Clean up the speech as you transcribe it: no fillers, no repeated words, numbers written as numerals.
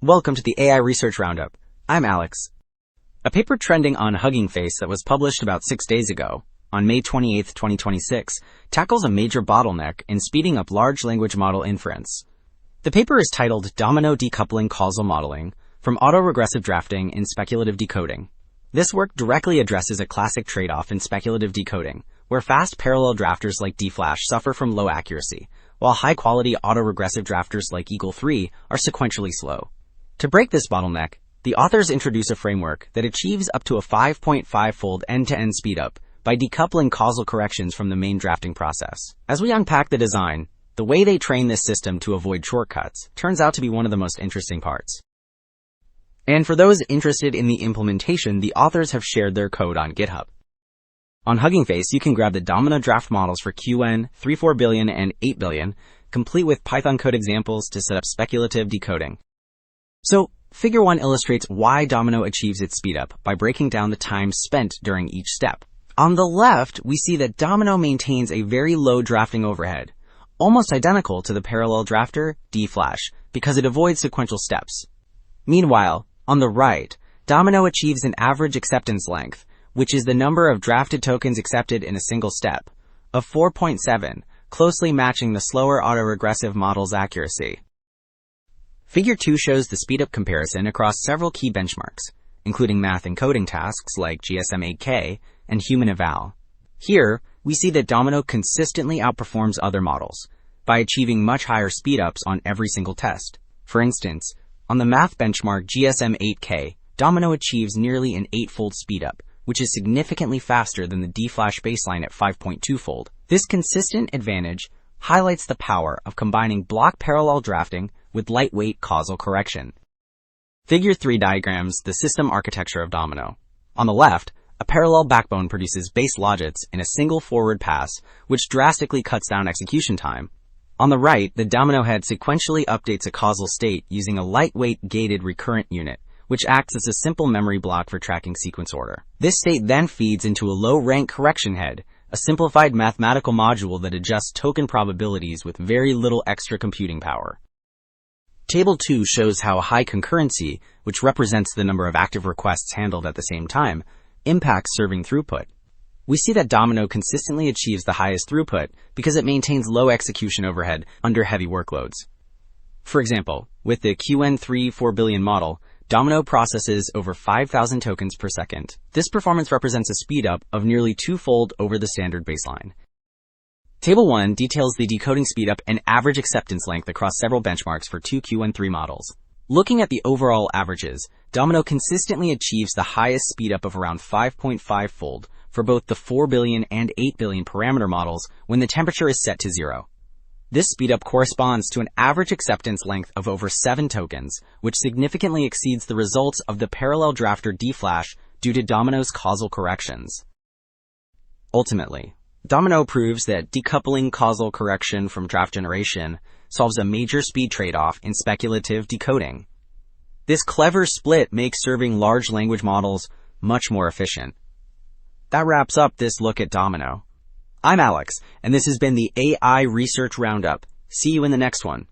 Welcome to the AI Research Roundup. I'm Alex. A paper trending on Hugging Face that was published about 6 days ago, on May 28, 2026, tackles a major bottleneck in speeding up large language model inference. The paper is titled Domino Decoupling Causal Modeling from Autoregressive Drafting in Speculative Decoding. This work directly addresses a classic trade-off in speculative decoding, where fast parallel drafters like dflash suffer from low accuracy, while high-quality autoregressive drafters like Eagle3 are sequentially slow. To break this bottleneck, the authors introduce a framework that achieves up to a 5.5-fold end-to-end speedup by decoupling causal corrections from the main drafting process. As we unpack the design, the way they train this system to avoid shortcuts turns out to be one of the most interesting parts. And for those interested in the implementation, the authors have shared their code on GitHub. On Hugging Face, you can grab the Domino draft models for QN, 3.4 billion, and 8 billion, complete with Python code examples to set up speculative decoding. So, Figure 1 illustrates why Domino achieves its speedup by breaking down the time spent during each step. On the left, we see that Domino maintains a very low drafting overhead, almost identical to the parallel drafter, dflash, because it avoids sequential steps. Meanwhile, on the right, Domino achieves an average acceptance length, which is the number of drafted tokens accepted in a single step, of 4.7, closely matching the slower autoregressive model's accuracy. Figure 2 shows the speedup comparison across several key benchmarks, including math and coding tasks like GSM-8K and human eval. Here, we see that Domino consistently outperforms other models by achieving much higher speedups on every single test. For instance, on the math benchmark GSM-8K, Domino achieves nearly an 8-fold speedup, which is significantly faster than the dflash baseline at 5.2-fold. This consistent advantage highlights the power of combining block parallel drafting with lightweight causal correction. Figure 3 diagrams the system architecture of Domino. On the left, a parallel backbone produces base logits in a single forward pass, which drastically cuts down execution time. On the right, the Domino head sequentially updates a causal state using a lightweight gated recurrent unit, which acts as a simple memory block for tracking sequence order. This state then feeds into a low-rank correction head, a simplified mathematical module that adjusts token probabilities with very little extra computing power. Table 2 shows how high concurrency, which represents the number of active requests handled at the same time, impacts serving throughput. We see that Domino consistently achieves the highest throughput because it maintains low execution overhead under heavy workloads. For example, with the QN 3.4 billion model, Domino processes over 5,000 tokens per second. This performance represents a speedup of nearly 2-fold over the standard baseline. Table 1 details the decoding speedup and average acceptance length across several benchmarks for two QN3 models. Looking at the overall averages, Domino consistently achieves the highest speedup of around 5.5-fold for both the 4 billion and 8 billion parameter models when the temperature is set to 0. This speedup corresponds to an average acceptance length of over 7 tokens, which significantly exceeds the results of the parallel drafter dflash due to Domino's causal corrections. Ultimately, Domino proves that decoupling causal correction from draft generation solves a major speed trade-off in speculative decoding. This clever split makes serving large language models much more efficient. That wraps up this look at Domino. I'm Alex, and this has been the AI Research Roundup. See you in the next one.